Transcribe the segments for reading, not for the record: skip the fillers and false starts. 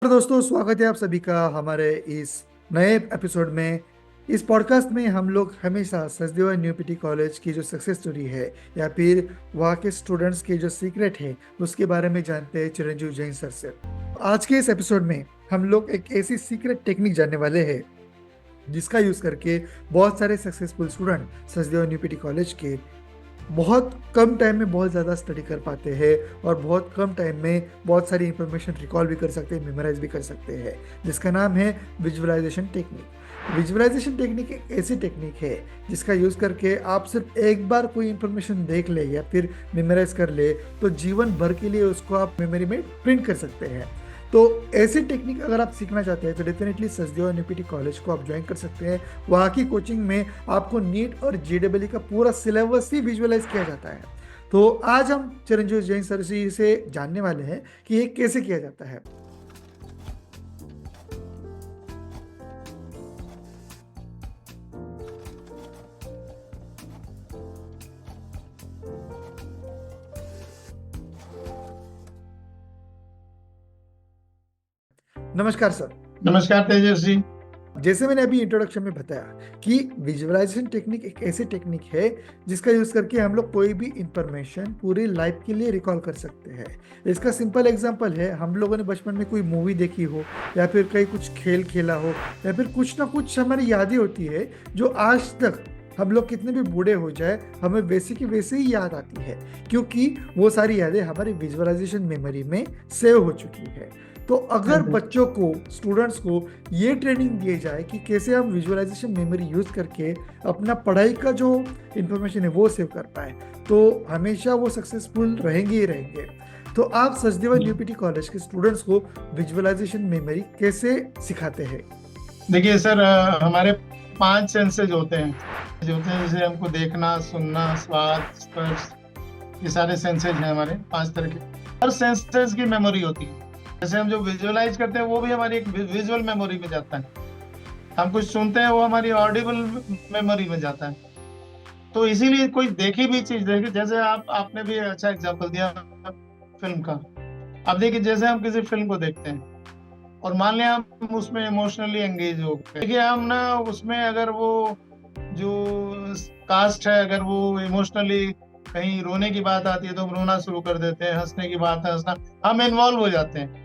तो दोस्तों, स्वागत है आप सभी का हमारे इस नए एपिसोड में। इस पॉडकास्ट में हम लोग हमेशा सचदेवा न्यू पीटी कॉलेज की जो सक्सेस स्टोरी है या फिर वहाँ के स्टूडेंट्स के जो सीक्रेट है उसके बारे में जानते हैं चिरंजीव जैन सर से। आज के इस एपिसोड में हम लोग एक ऐसी सीक्रेट टेक्निक जानने वाले हैं जिसका यूज करके बहुत सारे successful student Sachdeva new PT college के बहुत कम टाइम में बहुत ज़्यादा स्टडी कर पाते हैं और बहुत कम टाइम में बहुत सारी इंफॉर्मेशन रिकॉल भी कर सकते हैं, मेमोराइज भी कर सकते हैं, जिसका नाम है विजुअलाइजेशन टेक्निक। विजुअलाइजेशन टेक्निक एक ऐसी टेक्निक है जिसका यूज़ करके आप सिर्फ एक बार कोई इंफॉर्मेशन देख ले या फिर मेमोराइज कर ले तो जीवन भर के लिए उसको आप मेमोरी में प्रिंट कर सकते हैं। तो ऐसी टेक्निक अगर आप सीखना चाहते हैं तो डेफिनेटली सचदेवा यूनिवर्सिटी कॉलेज को आप ज्वाइन कर सकते हैं। वहाँ की कोचिंग में आपको नीट और जेडब्ल्यू का पूरा सिलेबस ही विजुअलाइज किया जाता है। तो आज हम चिरंजीव जैन सर जी से जानने वाले हैं कि ये कैसे किया जाता है। नमस्कार सर। नमस्कार तेजस जी। जैसे मैंने अभी इंट्रोडक्शन में बताया कि विजुअलाइजेशन टेक्निक एक ऐसी टेक्निक है जिसका यूज करके हम लोग कोई भी इंफॉर्मेशन पूरी लाइफ के लिए रिकॉल कर सकते हैं। इसका सिंपल एग्जांपल है, हम लोगों ने बचपन में कोई मूवी देखी हो या फिर कहीं कुछ खेल खेला हो या फिर कुछ ना कुछ हमारी यादें होती है जो आज तक हम लोग कितने भी बूढ़े हो जाए हमें वैसे की वैसे ही याद आती है, क्योंकि वो सारी यादें हमारी विजुअलाइजेशन मेमोरी में सेव हो चुकी है। तो अगर बच्चों को, स्टूडेंट्स को ये ट्रेनिंग दिए जाए कि कैसे हम विजुअलाइजेशन मेमोरी यूज करके अपना पढ़ाई का जो इंफॉर्मेशन है वो सेव कर पाए, तो हमेशा वो सक्सेसफुल रहेंगे ही रहेंगे। तो आप सचदेवा न्यू पीटी कॉलेज के स्टूडेंट्स को विजुअलाइजेशन मेमोरी कैसे सिखाते हैं? देखिए सर, हमारे 5 सेंसेस होते हैं जैसे हमको देखना, सुनना, स्वाद, स्पर्श, ये सारे सेंसेस हैं हमारे 5 तरह के। हर सेंसेस की मेमोरी होती है। जैसे हम जो विजुअलाइज करते हैं वो भी हमारी एक विजुअल मेमोरी में जाता है। हम कुछ सुनते हैं वो हमारी ऑडिबल मेमोरी में जाता है। तो इसीलिए कोई देखी भी चीज देखे, जैसे आपने भी अच्छा एग्जांपल दिया फिल्म का। अब देखिए, जैसे हम किसी फिल्म को देखते हैं और मान लिया हम उसमें इमोशनली एंगेज हो गए, देखिए हम ना उसमें अगर वो जो कास्ट है अगर वो इमोशनली कहीं रोने की बात आती है तो हम रोना शुरू कर देते हैं, हंसने की बात है हंसना, हम इन्वॉल्व हो जाते हैं।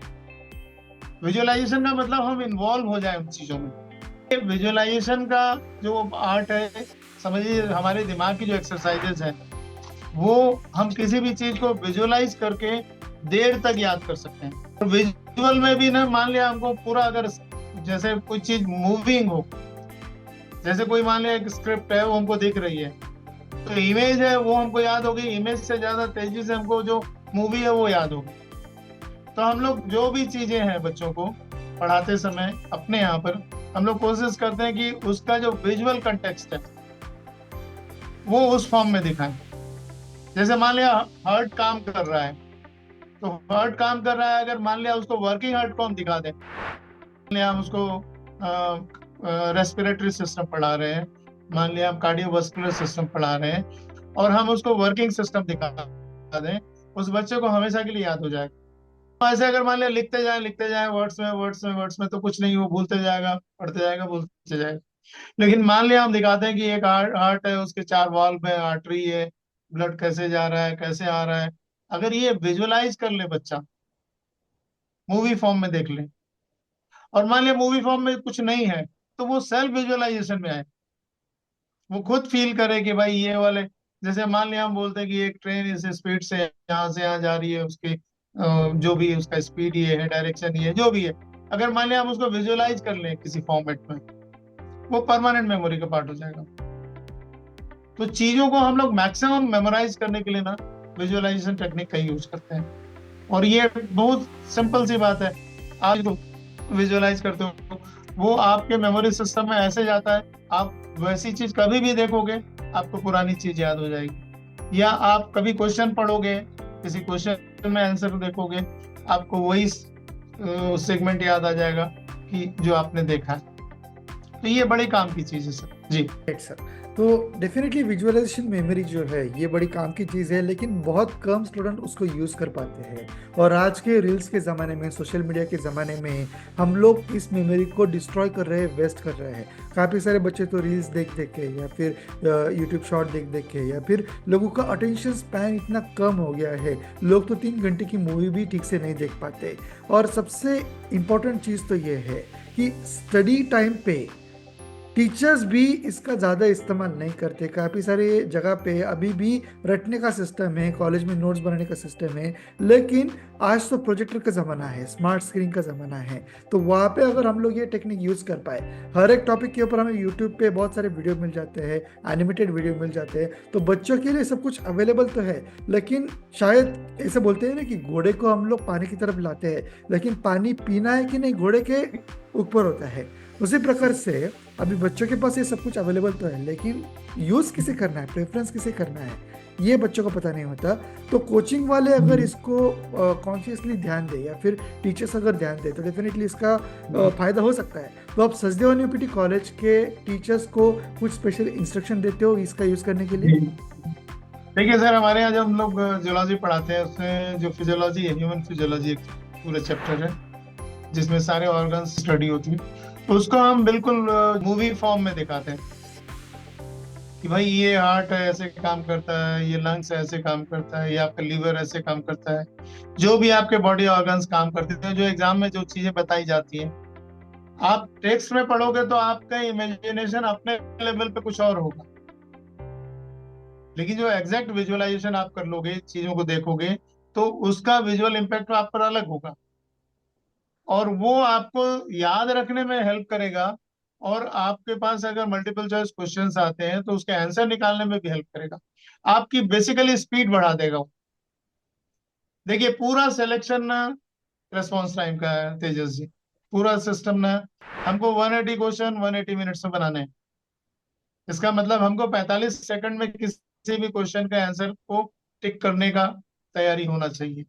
विजुअलाइजेशन का मतलब हम इन्वॉल्व हो जाए उन चीजों में। विजुअलाइजेशन का जो आर्ट है, समझिए हमारे दिमाग की जो एक्सरसाइजेज है वो हम किसी भी चीज को विजुअलाइज करके देर तक याद कर सकते हैं। और विजुअल में भी ना, मान लिया हमको पूरा, अगर जैसे कोई चीज मूविंग हो, जैसे कोई मान लिया एक स्क्रिप्ट है वो हमको दिख रही है तो इमेज है वो हमको याद होगी, इमेज से ज्यादा तेजी से हमको जो मूवी है वो याद होगी। तो हम लोग जो भी चीजें हैं बच्चों को पढ़ाते समय अपने यहाँ पर हम लोग कोशिश करते हैं कि उसका जो विजुअल कंटेक्स्ट है वो उस फॉर्म में दिखाएं। जैसे मान लिया हार्ट काम कर रहा है तो हार्ट काम कर रहा है, अगर मान लिया उसको वर्किंग हार्ट को हम दिखा दें, मान लिया हम उसको रेस्पिरेटरी सिस्टम पढ़ा रहे हैं, मान लिया हम कार्डियोवास्कुलर सिस्टम पढ़ा रहे हैं और हम उसको वर्किंग सिस्टम दिखा दें, उस बच्चे को हमेशा के लिए याद हो जाएगा। तो ऐसे अगर मान लिया लिखते जाए वर्ड्स में तो कुछ नहीं, वो भूलते जाएगा, पढ़ते जाएगा, भूलते जाएगा। लेकिन मान लिया हम दिखाते हैं कि एक हार्ट है, उसके 4 वाल्व है, आर्टरी है, ब्लड कैसे जा रहा है, कैसे आ रहा है, अगर ये विजुअलाइज कर ले बच्चा, मूवी फॉर्म में देख ले, और मान लिया मूवी फॉर्म में कुछ नहीं है तो वो सेल्फ विजुअलाइजेशन में आए, वो खुद फील करे कि भाई ये वाले, जैसे मान लिया हम बोलते हैं कि एक ट्रेन इस स्पीड से यहाँ जा रही है, उसकी जो भी उसका स्पीड ये है, डायरेक्शन ये जो भी है, अगर मान लिया हम उसको विजुअलाइज कर लें किसी फॉर्मेट में, वो परमानेंट मेमोरी का पार्ट हो जाएगा। तो चीजों को हम लोग मैक्सिमम मेमोराइज करने के लिए ना विजुअलाइजेशन टेक्निक का यूज करते हैं। और ये बहुत सिंपल सी बात है, आप जो विजुअलाइज करते हो वो आपके मेमोरी सिस्टम में ऐसे जाता है, आप वैसी चीज कभी भी देखोगे आपको पुरानी चीज याद हो जाएगी, या आप कभी क्वेश्चन पढ़ोगे, किसी क्वेश्चन में आंसर देखोगे, आपको वही सेगमेंट याद आ जाएगा कि जो आपने देखा है। तो ये बड़े काम की चीज है सर। जी राइट सर। तो डेफिनेटली विजुअलाइजेशन मेमोरी जो है ये बड़ी काम की चीज़ है, लेकिन बहुत कम स्टूडेंट उसको यूज़ कर पाते हैं। और आज के रील्स के ज़माने में, सोशल मीडिया के ज़माने में हम लोग इस मेमोरी को डिस्ट्रॉय कर रहे हैं, वेस्ट कर रहे हैं। काफ़ी सारे बच्चे तो रील्स देख देख के या फिर यूट्यूब शॉर्ट देख देख के, या फिर लोगों का अटेंशन स्पैन इतना कम हो गया है, लोग तो 3 घंटे की मूवी भी ठीक से नहीं देख पाते। और सबसे इम्पोर्टेंट चीज़ तो ये है कि स्टडी टाइम पे टीचर्स भी इसका ज़्यादा इस्तेमाल नहीं करते। काफ़ी सारे जगह पे अभी भी रटने का सिस्टम है, कॉलेज में नोट्स बनाने का सिस्टम है, लेकिन आज तो प्रोजेक्टर का ज़माना है, स्मार्ट स्क्रीन का ज़माना है। तो वहाँ पे अगर हम लोग ये टेक्निक यूज़ कर पाए, हर एक टॉपिक के ऊपर हमें यूट्यूब पे बहुत सारे वीडियो मिल जाते हैं, एनिमेटेड वीडियो मिल जाते हैं, तो बच्चों के लिए सब कुछ अवेलेबल तो है। लेकिन शायद ऐसे बोलते हैं ना कि घोड़े को हम लोग पानी की तरफ लाते हैं, लेकिन पानी पीना है कि नहीं घोड़े के ऊपर होता है। उसी प्रकार से अभी बच्चों के पास ये सब कुछ अवेलेबल तो है, लेकिन यूज़ किसे करना है, प्रेफरेंस किसे करना है, ये बच्चों को पता नहीं होता। तो कोचिंग वाले अगर इसको कॉन्शियसली ध्यान दे, या फिर टीचर्स अगर ध्यान दे, तो डेफिनेटली इसका फायदा हो सकता है। तो आप सचदेव यूनिवर्सिटी कॉलेज के टीचर्स को कुछ स्पेशल इंस्ट्रक्शन देते हो इसका यूज़ करने के लिए? देखिए सर, हमारे यहाँ जब हम लोग जूलॉजी पढ़ाते हैं उसमें जो फिजियोलॉजी है, ह्यूमन फिजियोलॉजी एक पूरा चैप्टर है जिसमें सारे ऑर्गन्स स्टडी होती है, तो उसको हम बिल्कुल मूवी फॉर्म में दिखाते हैं कि भाई ये हार्ट है ऐसे काम करता है, ये लंग्स ऐसे काम करता है, ये आपका लीवर ऐसे काम करता है। जो भी आपके बॉडी ऑर्गन्स काम करते हैं, जो एग्जाम में जो चीजें बताई जाती हैं, आप टेक्स्ट में पढ़ोगे तो आपका इमेजिनेशन अपने लेवल पे कुछ और होगा, लेकिन जो एग्जैक्ट विजुअलाइजेशन आप कर लोगे, चीजों को देखोगे, तो उसका विजुअल इम्पैक्ट आप पर अलग होगा और वो आपको याद रखने में हेल्प करेगा। और आपके पास अगर मल्टीपल चॉइस क्वेश्चंस आते हैं तो उसके आंसर निकालने में भी हेल्प करेगा, आपकी बेसिकली स्पीड बढ़ा देगा वो। देखिए पूरा सिलेक्शन ना रेस्पॉन्स टाइम का है तेजस जी, पूरा सिस्टम ना हमको 180 क्वेश्चन 180 मिनट्स में बनाने हैं। इसका मतलब हमको 45 सेकंड में किसी भी क्वेश्चन के आंसर को टिक करने का तैयारी होना चाहिए।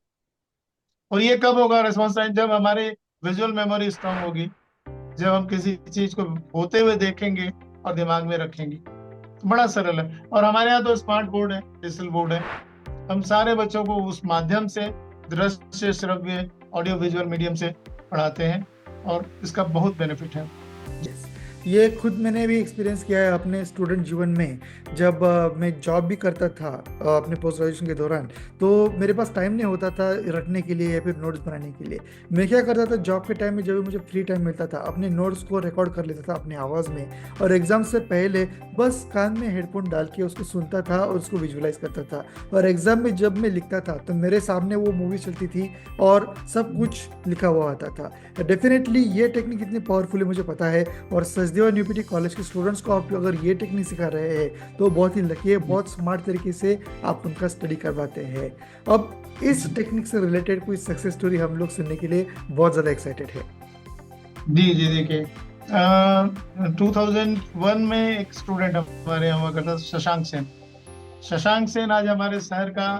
और ये कब होगा रेस्पॉन्स टाइम? जब हमारे विजुअल मेमोरी स्ट्रांग होगी, जब हम किसी चीज को होते हुए देखेंगे और दिमाग में रखेंगे। तो बड़ा सरल है। और हमारे यहाँ तो स्मार्ट बोर्ड है, डिजिटल बोर्ड है, हम सारे बच्चों को उस माध्यम से दृश्य श्रव्य ऑडियो विजुअल मीडियम से पढ़ाते हैं और इसका बहुत बेनिफिट है। Yes. ये खुद मैंने भी एक्सपीरियंस किया है अपने स्टूडेंट जीवन में। जब मैं जॉब भी करता था अपने पोस्ट ग्रेजुएशन के दौरान, तो मेरे पास टाइम नहीं होता था रटने के लिए या फिर नोट्स बनाने के लिए। मैं क्या करता था, जॉब के टाइम में जब भी मुझे फ्री टाइम मिलता था, अपने नोट्स को रिकॉर्ड कर लेता था अपनी आवाज़ में, और एग्ज़ाम से पहले बस कान में हेडफोन डाल के उसको सुनता था और उसको विजुअलाइज करता था। और एग्ज़ाम में जब मैं लिखता था तो मेरे सामने वो मूवी चलती थी और सब कुछ लिखा हुआ आता था। डेफिनेटली ये टेक्निक इतनी पावरफुल है मुझे पता है। और सचदेव यूनिवर्सिटी कॉलेज के स्टूडेंट्स को आप अगर ये टेक्निक सिखा रहे हैं तो बहुत ही लकी है, बहुत स्मार्ट तरीके से आप उनका स्टडी करवाते हैं। अब इस टेक्निक से रिलेटेड कोई सक्सेस स्टोरी हम लोग सुनने के लिए बहुत ज़्यादा एक्साइटेड है। जी जी, देखिए 2001 में एक स्टूडेंट हमारे यहाँ हुआ करता था, शशांक सेन। शशांक सेन आज हमारे शहर का,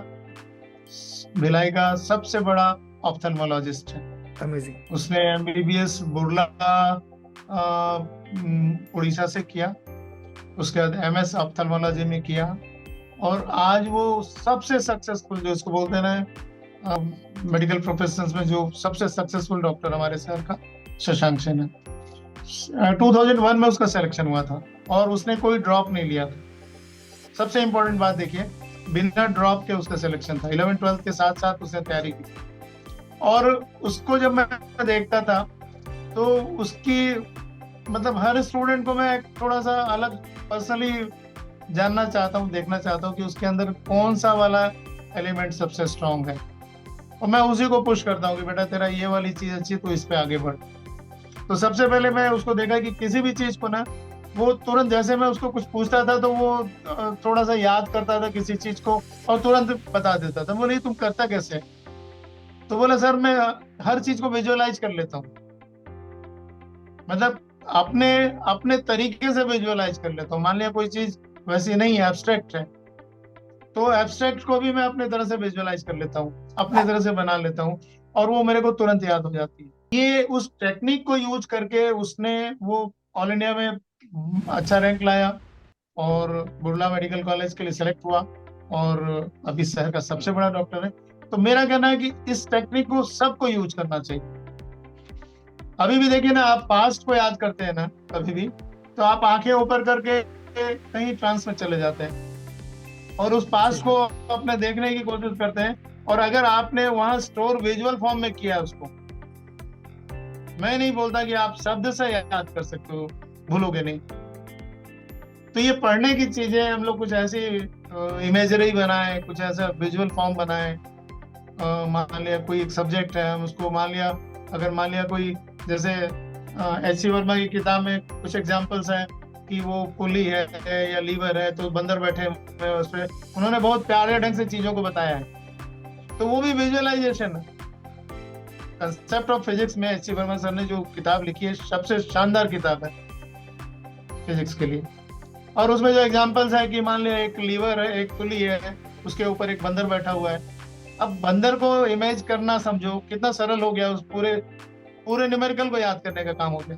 भिलाई का सबसे बड़ा ऑप्थेल्मोलॉजिस्ट है। अमेजिंग। उसने एमबीबीएस बुर्ला उड़ीसा से किया, उसके बाद एमएस ऑप्थेल्मोलॉजी में किया, और आज वो सबसे सक्सेसफुल, जो इसको बोलते हैं ना मेडिकल प्रोफेशंस में, जो सबसे सक्सेसफुल डॉक्टर हमारे शहर का शशांक सेन है। 2001 में उसका सिलेक्शन हुआ था और उसने कोई ड्रॉप नहीं लिया था। सबसे इंपॉर्टेंट बात देखिए, बिना ड्रॉप के उसका सिलेक्शन था। 11-12 के साथ साथ उसने तैयारी की। और उसको जब मैं देखता था तो उसकी, मतलब हर स्टूडेंट को मैं थोड़ा सा अलग पर्सनली जानना चाहता हूँ, देखना चाहता हूँ कि उसके अंदर कौन सा वाला एलिमेंट सबसे स्ट्रांग है, और मैं उसी को पुश करता हूँ कि बेटा तेरा ये वाली चीज अच्छी, तो इस पे आगे बढ़। तो सबसे पहले मैं उसको देखा कि किसी भी चीज को ना, वो तुरंत, जैसे मैं उसको कुछ पूछता था तो वो थोड़ा सा याद करता था किसी चीज को और तुरंत बता देता था। बोले तुम करता कैसे? तो बोला सर मैं हर चीज को विजुअलाइज कर लेता हूँ, मतलब अपने अपने तरीके से विजुअलाइज कर लेता हूँ। मान लिया कोई चीज वैसी नहीं है, एब्स्ट्रैक्ट है, तो एब्स्ट्रैक्ट को भी मैं अपने तरह से विजुअलाइज कर लेता हूँ, अपने तरह से बना लेता हूँ, और वो मेरे को तुरंत याद हो जाती है। ये उस टेक्निक को यूज करके उसने वो ऑल इंडिया में अच्छा रैंक लाया और बुर्ला मेडिकल कॉलेज के लिए सेलेक्ट हुआ और अभी शहर का सबसे बड़ा डॉक्टर है। तो मेरा कहना है कि इस टेक्निक को सबको यूज करना चाहिए। अभी भी देखिए ना, आप पास्ट को याद करते हैं ना कभी भी, तो आप आंखें ऊपर करके कहीं ट्रांस में चले जाते हैं और उस जी पास्ट को हाँ। अपने देखने की कोशिश करते हैं। और अगर आपने वहां स्टोर विजुअल फॉर्म में किया उसको, मैं नहीं बोलता कि आप शब्द से याद कर सकते हो, भूलोगे नहीं। तो ये पढ़ने की चीजें हम लोग कुछ ऐसी इमेजरी बनाए, कुछ ऐसा विजुअल फॉर्म बनाए। मान लिया कोई एक सब्जेक्ट है, हम उसको मान लिया, अगर मान लिया कोई जैसे एच सी वर्मा की किताब में कुछ एग्जांपल्स हैं कि वो पुली है या लीवर है, तो बंदर बैठे हुए हैं उस पे, उन्होंने बहुत प्यारे ढंग से चीजों को बताया है। तो वो भी विजुअलाइजेशन है। कंसेप्ट ऑफ फिजिक्स में एच सी वर्मा सर ने जो किताब लिखी है, सबसे शानदार किताब है फिजिक्स के लिए। और उसमें जो एग्जांपल्स है कि मान लिया एक लीवर है, एक पुली है, उसके ऊपर एक बंदर बैठा हुआ है। अब बंदर को इमेज करना समझो कितना सरल हो गया, उस पूरे पूरे न्यूमेरिकल को याद करने का काम हो गया।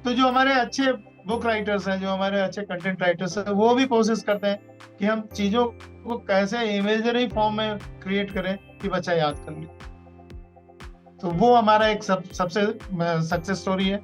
तो जो हमारे अच्छे बुक राइटर्स हैं, जो हमारे अच्छे कंटेंट राइटर्स हैं, वो भी कोशिश करते हैं कि हम चीजों को कैसे इमेजरी फॉर्म में क्रिएट करें कि बच्चा याद कर ले। तो वो हमारा एक सबसे सक्सेस स्टोरी है।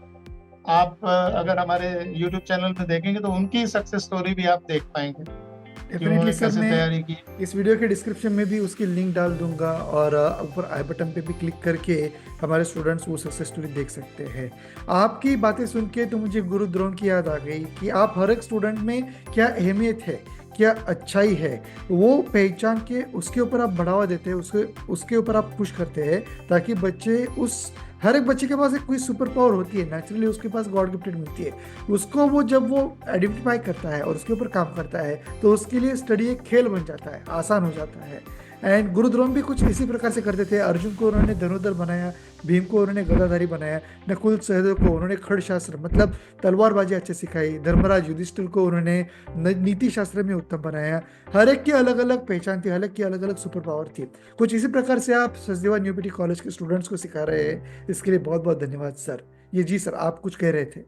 आप अगर हमारे YouTube चैनल पे देखेंगे तो उनकी सक्सेस स्टोरी भी आप देख पाएंगे कि डेफिनेटली उन्होंने सर, कैसे तैयारी की। मैं इस वीडियो के डिस्क्रिप्शन में भी उसकी लिंक डाल दूंगा और ऊपर आई बटन पे भी क्लिक करके हमारे स्टूडेंट्स वो सक्सेस स्टोरी देख सकते हैं। आपकी बातें सुन के तो मुझे गुरु द्रोण की याद आ गई कि आप हर एक स्टूडेंट में क्या अहमियत है, क्या अच्छाई है, वो पहचान के उसके ऊपर आप बढ़ावा देते हैं, उसके उसके ऊपर आप पुश करते हैं, ताकि बच्चे उस हर एक बच्चे के पास एक कोई सुपर पावर होती है, नेचुरली उसके पास गॉड गिफ्टेड मिलती है। उसको वो जब वो आइडेंटिफाई करता है और उसके ऊपर काम करता है तो उसके लिए स्टडी एक खेल बन जाता है, आसान हो जाता है। एंड गुरु द्रोण भी कुछ इसी प्रकार से करते थे। अर्जुन को उन्होंने धनुर्धर बनाया, भीम को उन्होंने गदाधारी बनाया, नकुल सहदेव को उन्होंने खड़ शास्त्र मतलब तलवारबाजी अच्छे सिखाई, धर्मराज युधिष्ठिर को उन्होंने नीति शास्त्र में उत्तम बनाया। हर एक की अलग अलग पहचान थी, हर एक की अलग अलग सुपर पावर थी। कुछ इसी प्रकार से आप सचदेवा न्यू पीटी कॉलेज के स्टूडेंट्स को सिखा रहे हैं, इसके लिए बहुत बहुत धन्यवाद सर। ये जी सर, आप कुछ कह रहे थे।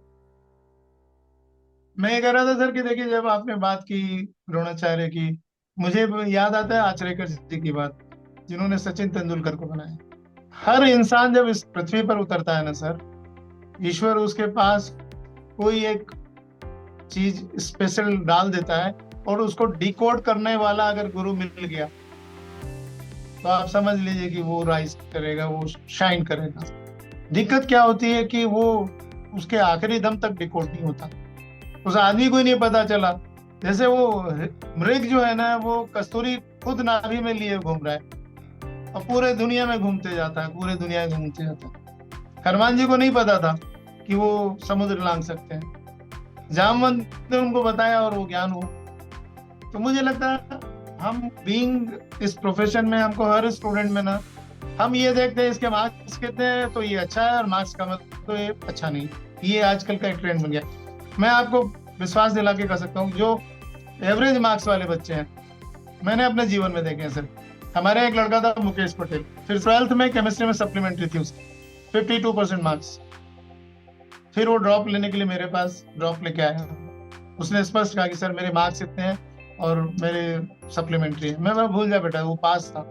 मैं ये कह रहा था सर कि देखिए, जब आपने बात की द्रोणाचार्य की, मुझे याद आता है आचरेकर जी की बात, जिन्होंने सचिन तेंदुलकर को बनाया। हर इंसान जब इस पृथ्वी पर उतरता है ना सर, ईश्वर उसके पास कोई एक चीज स्पेशल डाल देता है, और उसको डिकोड करने वाला अगर गुरु मिल गया तो आप समझ लीजिए कि वो राइज करेगा, वो शाइन करेगा। दिक्कत क्या होती है कि वो उसके आखिरी दम तक डिकोड नहीं होता, उस आदमी को ही नहीं पता चला। जैसे वो मृग जो है ना, वो कस्तूरी खुद नाभि में लिए घूम रहा है और पूरे दुनिया में घूमते जाता है, पूरे दुनिया में घूमते जाता है। हनुमान जी को नहीं पता था कि वो समुद्र लांघ सकते हैं, जामवंत ने उनको बताया और वो ज्ञान हुआ। तो मुझे लगता है हम बीइंग इस प्रोफेशन में, हमको हर स्टूडेंट में ना, हम ये देखते हैं इसके मार्क्स कितने हैं तो ये अच्छा है, और मार्क्स कम है तो ये अच्छा नहीं। ये आजकल का एक ट्रेंड बन गया। मैं आपको विश्वास दिला के कह सकता हूँ, जो एवरेज मार्क्स वाले बच्चे हैं मैंने अपने जीवन में देखे हैं सर। हमारे एक लड़का था मुकेश पटेल, फिर 12th में केमिस्ट्री में सप्लीमेंट्री थी उसकी, 52% मार्क्स। फिर वो ड्रॉप लेने के लिए मेरे पास ड्रॉप लेके आया। उसने स्पष्ट कहा कि सर मेरे मार्क्स इतने हैं और मेरे सप्लीमेंट्री है। मैं भूल जा बेटा, वो पास था,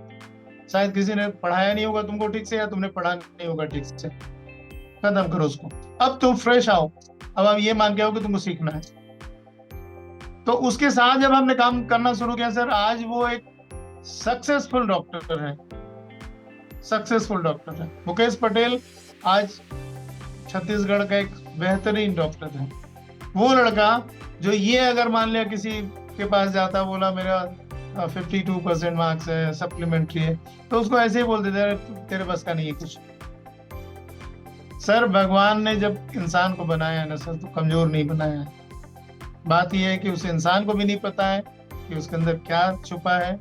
शायद किसी ने पढ़ाया नहीं होगा तुमको ठीक से, या तुमने पढ़ा नहीं होगा ठीक से। खत्म करो उसको, अब तुम फ्रेश आओ, अब आप ये मान के आओ कि तुमको सीखना है। तो उसके साथ जब हमने काम करना शुरू किया सर, आज वो एक सक्सेसफुल डॉक्टर है, सक्सेसफुल डॉक्टर है। मुकेश पटेल आज छत्तीसगढ़ का एक बेहतरीन डॉक्टर है। वो लड़का जो ये अगर मान लिया किसी के पास जाता, बोला मेरा 52% मार्क्स है, सप्लीमेंट्री है, तो उसको ऐसे ही बोल देते तेरे बस का नहीं है कुछ। सर भगवान ने जब इंसान को बनाया है ना सर, तो कमजोर नहीं बनाया है। बात यह है कि उस इंसान को भी नहीं पता है कि उसके अंदर क्या छुपा है।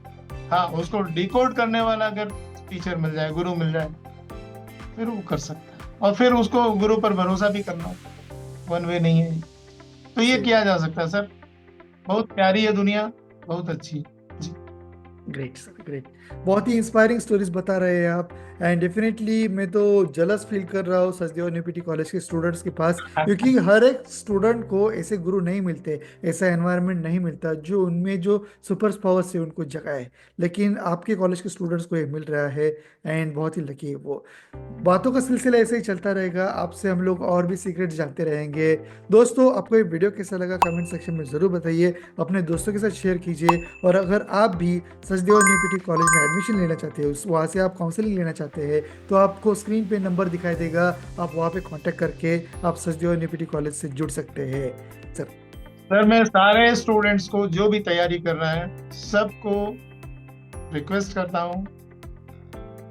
हाँ, उसको डिकोड करने वाला अगर टीचर मिल जाए, गुरु मिल जाए, फिर वो कर सकता है। और फिर उसको गुरु पर भरोसा भी करना, वन वे नहीं है। तो ये किया जा सकता है सर। बहुत प्यारी है दुनिया, बहुत अच्छी है जी। Great sir, great. बहुत ही इंस्पायरिंग स्टोरीज बता रहे हैं आप। एंड डेफिनेटली मैं तो जलस फील कर रहा हूँ सचदेव यूनिवर्सिटी कॉलेज के स्टूडेंट्स के पास, क्योंकि हर एक स्टूडेंट को ऐसे गुरु नहीं मिलते, ऐसा एनवायरनमेंट नहीं मिलता जो उनमें जो सुपर पावर से उनको जगाए। लेकिन आपके कॉलेज के स्टूडेंट्स को ये मिल रहा है, एंड बहुत ही लकी है वो। बातों का सिलसिला ऐसे ही चलता रहेगा, आपसे हम लोग और भी सीक्रेट जानते रहेंगे। दोस्तों, आपको ये वीडियो कैसा लगा कमेंट सेक्शन में ज़रूर बताइए, अपने दोस्तों के साथ शेयर कीजिए। और अगर आप भी सचदेव यूनिवर्सिटी कॉलेज में एडमिशन लेना चाहते हो, वहाँ से आप काउंसलिंग लेना चाहते हैं, तो आपको स्क्रीन पे नंबर दिखाई देगा, आप वहाँ पे कांटेक्ट करके आप सचदेव यूनिवर्सिटी कॉलेज से जुड़ सकते हैं। सर, सर मैं सारे स्टूडेंट्स को जो भी तैयारी कर रहा है सबको रिक्वेस्ट करता हूँ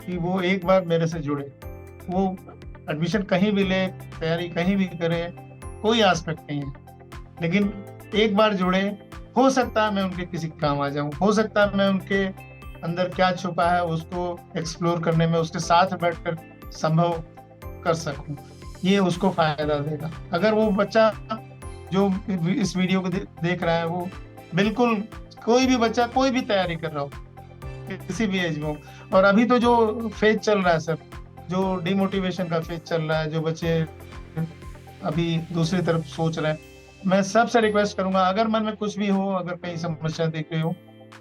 कि वो एक बार मेरे से जुड़े। वो एडमिशन कहीं भी ले, तैयारी कहीं भी करे, कोई आस्पेक्ट नहीं है, लेकिन एक बार जुड़े। हो सकता है मैं उनके किसी काम आ जाऊं, हो सकता है मैं उनके अंदर क्या छुपा है उसको एक्सप्लोर करने में उसके साथ बैठकर संभव कर सकूं। ये उसको फायदा देगा। अगर वो बच्चा जो इस वीडियो को देख रहा है, वो बिल्कुल कोई भी बच्चा कोई भी तैयारी कर रहा हो, किसी भी एज में हो, और अभी तो जो फेज चल रहा है सर, जो डिमोटिवेशन का फेज चल रहा है, जो बच्चे अभी दूसरी तरफ सोच रहे हैं, मैं सबसे रिक्वेस्ट करूंगा, अगर मन में कुछ भी हो, अगर कहीं समस्या दिख रही हो,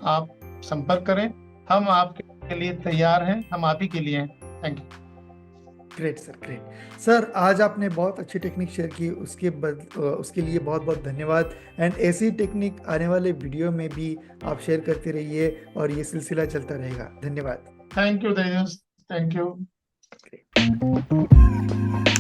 आप संपर्क करें। हम आपके लिए तैयार हैं, हम आप ही के लिए हैं। Thank you. Great sir, great sir. आज आपने बहुत अच्छी टेक्निक शेयर की, उसके लिए बहुत बहुत धन्यवाद। एंड ऐसी टेक्निक आने वाले वीडियो में भी आप शेयर करते रहिए और ये सिलसिला चलता रहेगा। धन्यवाद। Thank you Tejas, thank you. Great.